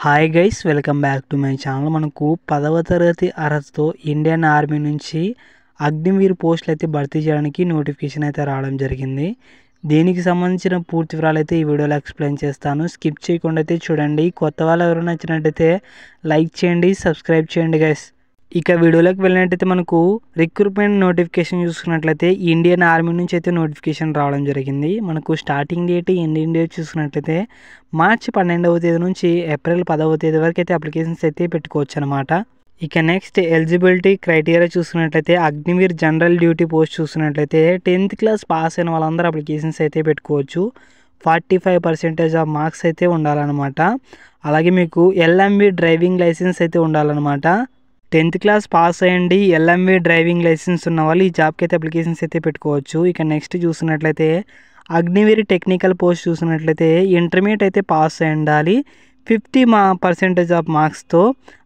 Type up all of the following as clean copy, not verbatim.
Hi guys, welcome back to my channel. మనకు 10వ తరగతి అర్హతతో ఇండియన్ ఆర్మీ నుంచి అగ్నివీర్ పోస్టులు అయితే భర్తీ చేయడానికి నోటిఫికేషన్ అయితే రావడం జరిగింది. దీనికి సంబంధించిన పూర్తి వివరాలు అయితే ఈ వీడియోలో ఎక్స్ప్లెయిన్ చేస్తాను. స్కిప్ చేయకుండా అయితే చూడండి. కొత్త వాళ్ళు ఎవరైనా నచ్చినట్టయితే లైక్ చేయండి, సబ్స్క్రైబ్ చేయండి గైస్. ఇక వీడియోలోకి వెళ్ళినట్టయితే మనకు రిక్రూట్మెంట్ నోటిఫికేషన్ చూసుకున్నట్లయితే ఇండియన్ ఆర్మీ నుంచి అయితే నోటిఫికేషన్ రావడం జరిగింది. మనకు స్టార్టింగ్ డేట్, ఎండింగ్ డేట్ చూసుకున్నట్లయితే మార్చి 12వ తేదీ నుంచి ఏప్రిల్ 10వ తేదీ వరకు అయితే అప్లికేషన్స్ అయితే పెట్టుకోవచ్చు అనమాట. ఇక నెక్స్ట్ ఎలిజిబిలిటీ క్రైటీరియా చూసుకున్నట్లయితే అగ్నివీర్ జనరల్ డ్యూటీ పోస్ట్ చూసుకున్నట్లయితే 10th క్లాస్ పాస్ అయిన వాళ్ళందరూ అప్లికేషన్స్ అయితే పెట్టుకోవచ్చు. 45% ఆఫ్ మార్క్స్ అయితే ఉండాలన్నమాట. అలాగే మీకు LMV డ్రైవింగ్ లైసెన్స్ అయితే ఉండాలన్నమాట. 10th క్లాస్ పాస్ అయ్యండి, LMV డ్రైవింగ్ లైసెన్స్ ఉన్న వాళ్ళు ఈ జాబ్కి అయితే అప్లికేషన్స్ అయితే పెట్టుకోవచ్చు. ఇక నెక్స్ట్ చూసినట్లయితే అగ్నివీర్ టెక్నికల్ పోస్ట్ చూసినట్లయితే ఇంటర్మీడియట్ అయితే పాస్ అయి ఉండాలి 50% ఆఫ్ మార్క్స్తో.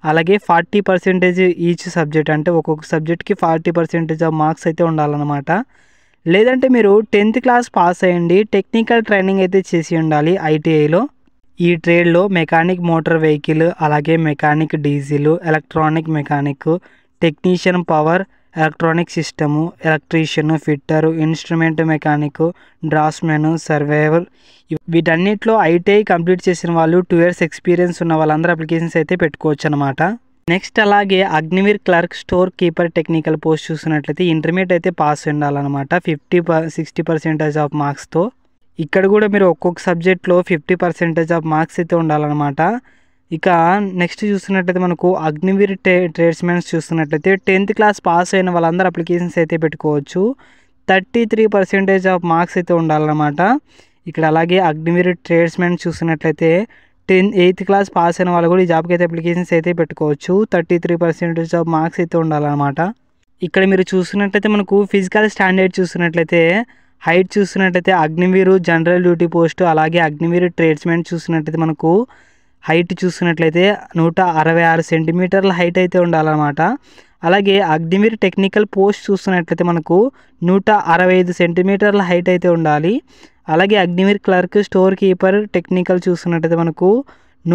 అలాగే 40% ఈచ్ సబ్జెక్ట్, అంటే ఒక్కొక్క సబ్జెక్ట్కి 40% ఆఫ్ మార్క్స్ అయితే ఉండాలన్నమాట. లేదంటే మీరు 10th క్లాస్ పాస్ అయ్యండి, టెక్నికల్ ట్రైనింగ్ అయితే చేసి ఉండాలి ITIలో. ఈ ట్రేడ్లో మెకానిక్ మోటార్ వెహికల్, అలాగే mechanic diesel, electronic mechanic, technician power electronic system, electrician, fitter, instrument mechanic, draughtsmen, surveyor, వీటన్నిటిలో ITI కంప్లీట్ చేసిన వాళ్ళు 2 years ఎక్స్పీరియన్స్ ఉన్న వాళ్ళందరూ అప్లికేషన్స్ అయితే పెట్టుకోవచ్చు అనమాట. నెక్స్ట్ అలాగే Agniveer clerk store keeper technical post చూసినట్లయితే ఇంటర్మీడియట్ అయితే పాస్ ఉండాలన్నమాట 60% ఆఫ్ మార్క్స్తో. ఇక్కడ కూడా మీరు ఒక్కొక్క సబ్జెక్ట్లో 50% ఆఫ్ మార్క్స్ అయితే ఉండాలన్నమాట. ఇక నెక్స్ట్ చూస్తున్నట్లయితే మనకు అగ్నివీర్ ట్రేడ్స్మెన్స్ చూస్తున్నట్లయితే 10th క్లాస్ పాస్ అయిన వాళ్ళందరూ అప్లికేషన్స్ అయితే పెట్టుకోవచ్చు. 33% ఆఫ్ మార్క్స్ అయితే ఉండాలన్నమాట. ఇక్కడ అలాగే అగ్నివీర్ ట్రేడ్స్మెన్ చూస్తున్నట్లయితే 8th క్లాస్ పాస్ అయిన వాళ్ళు కూడా ఈ జాబ్కి అయితే అప్లికేషన్స్ అయితే పెట్టుకోవచ్చు. 33% ఆఫ్ మార్క్స్ అయితే ఉండాలన్నమాట. ఇక్కడ మీరు చూస్తున్నట్లయితే మనకు ఫిజికల్ స్టాండర్డ్ చూస్తున్నట్లయితే హైట్ చూస్తున్నట్లయితే అగ్నివీర్ జనరల్ డ్యూటీ పోస్ట్, అలాగే అగ్నివీర్ ట్రేడ్స్మెన్ చూస్తున్నట్లయితే మనకు హైట్ చూస్తున్నట్లయితే 166 సెంటీమీటర్ల హైట్ అయితే ఉండాలన్నమాట. అలాగే అగ్నివీర్ టెక్నికల్ పోస్ట్ చూస్తున్నట్లయితే మనకు 165 సెంటీమీటర్ల హైట్ అయితే ఉండాలి. అలాగే Agniveer clerk store keeper technical చూస్తున్నట్లయితే మనకు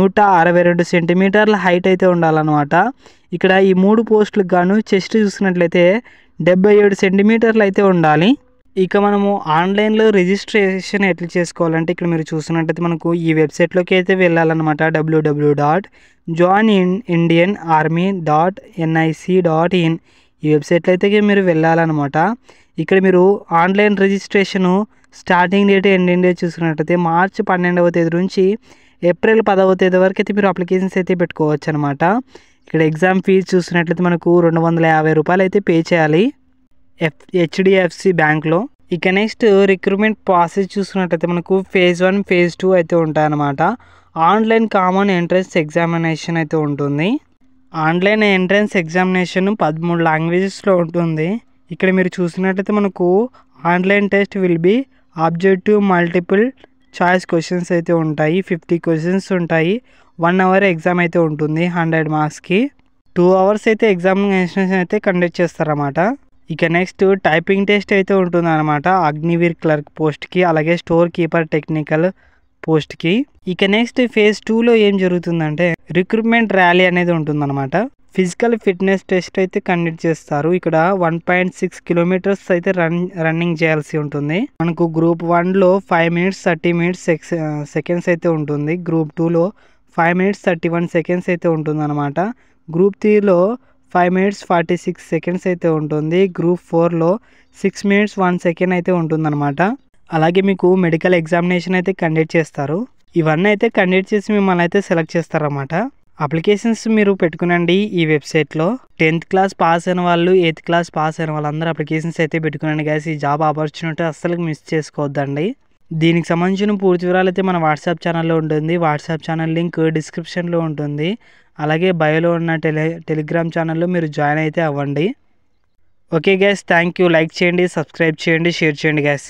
162 సెంటీమీటర్ల హైట్ అయితే ఉండాలన్నమాట. ఇక్కడ ఈ 3 పోస్టులకు గాను చెస్ట్ చూస్తున్నట్లయితే 77 సెంటీమీటర్లు అయితే ఉండాలి. ఇక మనము ఆన్లైన్లో రిజిస్ట్రేషన్ ఎట్లా చేసుకోవాలంటే ఇక్కడ మీరు చూస్తున్నట్టయితే మనకు ఈ వెబ్సైట్లోకి అయితే వెళ్ళాలన్నమాట. www.joinindianarmy.nic.in ఈ వెబ్సైట్లో అయితే మీరు వెళ్ళాలన్నమాట. ఇక్కడ మీరు online registration starting date, ending date చూసుకున్నట్లయితే మార్చి 12వ తేదీ నుంచి ఏప్రిల్ 10వ తేదీ వరకు అయితే మీరు అప్లికేషన్స్ అయితే పెట్టుకోవచ్చు అనమాట. ఇక్కడ ఎగ్జామ్ ఫీజు చూసినట్లయితే మనకు 250 రూపాయలు అయితే పే చేయాలి HDFC బ్యాంక్లో. ఇక నెక్స్ట్ రిక్రూట్మెంట్ ప్రాసెస్ చూసుకున్నట్లయితే మనకు phase 1, phase 2 అయితే ఉంటాయన్నమాట. ఆన్లైన్ కామన్ ఎంట్రన్స్ ఎగ్జామినేషన్ అయితే ఉంటుంది. ఆన్లైన్ ఎంట్రన్స్ ఎగ్జామినేషన్ 13 లాంగ్వేజెస్లో ఉంటుంది. ఇక్కడ మీరు చూసినట్లయితే మనకు online test will be objective multiple choice questions అయితే ఉంటాయి. 50 క్వశ్చన్స్ ఉంటాయి. 1 hour ఎగ్జామ్ అయితే ఉంటుంది 100 మార్క్స్కి. 2 hours అయితే ఎగ్జామినేషన్ అయితే కండక్ట్ చేస్తారన్నమాట. ఇక నెక్స్ట్ టైపింగ్ టెస్ట్ అయితే ఉంటుంది అనమాట అగ్నివీర్ క్లర్క్ పోస్ట్కి, అలాగే స్టోర్ కీపర్ టెక్నికల్ పోస్ట్కి. ఇక నెక్స్ట్ phase 2లో ఏం జరుగుతుందంటే రిక్రూట్మెంట్ ర్యాలీ అనేది ఉంటుందన్నమాట. ఫిజికల్ ఫిట్నెస్ టెస్ట్ అయితే కండక్ట్ చేస్తారు. ఇక్కడ 1.6 kilometers అయితే రన్నింగ్ చేయాల్సి ఉంటుంది. మనకు గ్రూప్ 1లో 5 minutes 30 seconds అయితే ఉంటుంది. గ్రూప్ 2లో 5 minutes 31 seconds అయితే ఉంటుంది అనమాట. గ్రూప్ 3లో 5 minutes 46 seconds అయితే ఉంటుంది. గ్రూప్ 4లో 6 minutes 1 second అయితే ఉంటుందన్నమాట. అలాగే మీకు మెడికల్ ఎగ్జామినేషన్ అయితే కండక్ట్ చేస్తారు. ఇవన్నీ అయితే కండక్ట్ చేసి మిమ్మల్ని అయితే సెలెక్ట్ చేస్తారన్నమాట. అప్లికేషన్స్ మీరు పెట్టుకునండి ఈ వెబ్సైట్లో. 10th క్లాస్ పాస్ అయిన వాళ్ళు, 8th క్లాస్ పాస్ అయిన వాళ్ళందరూ అప్లికేషన్స్ అయితే పెట్టుకునండి గైస్. ఈ జాబ్ ఆపర్చునిటీ అస్సలు మిస్ చేసుకోవద్దండి. దీనికి సంబంధించిన పూర్తి వివరాలు అయితే మన వాట్సాప్ ఛానల్లో ఉంటుంది. వాట్సాప్ ఛానల్ లింక్ డిస్క్రిప్షన్లో ఉంటుంది. అలాగే బయోలో ఉన్న టెలిగ్రామ్ ఛానల్లో మీరు జాయిన్ అయితే అవ్వండి. Okay guys, thank you. Like చేయండి, సబ్స్క్రైబ్ చేయండి, షేర్ చేయండి గైస్.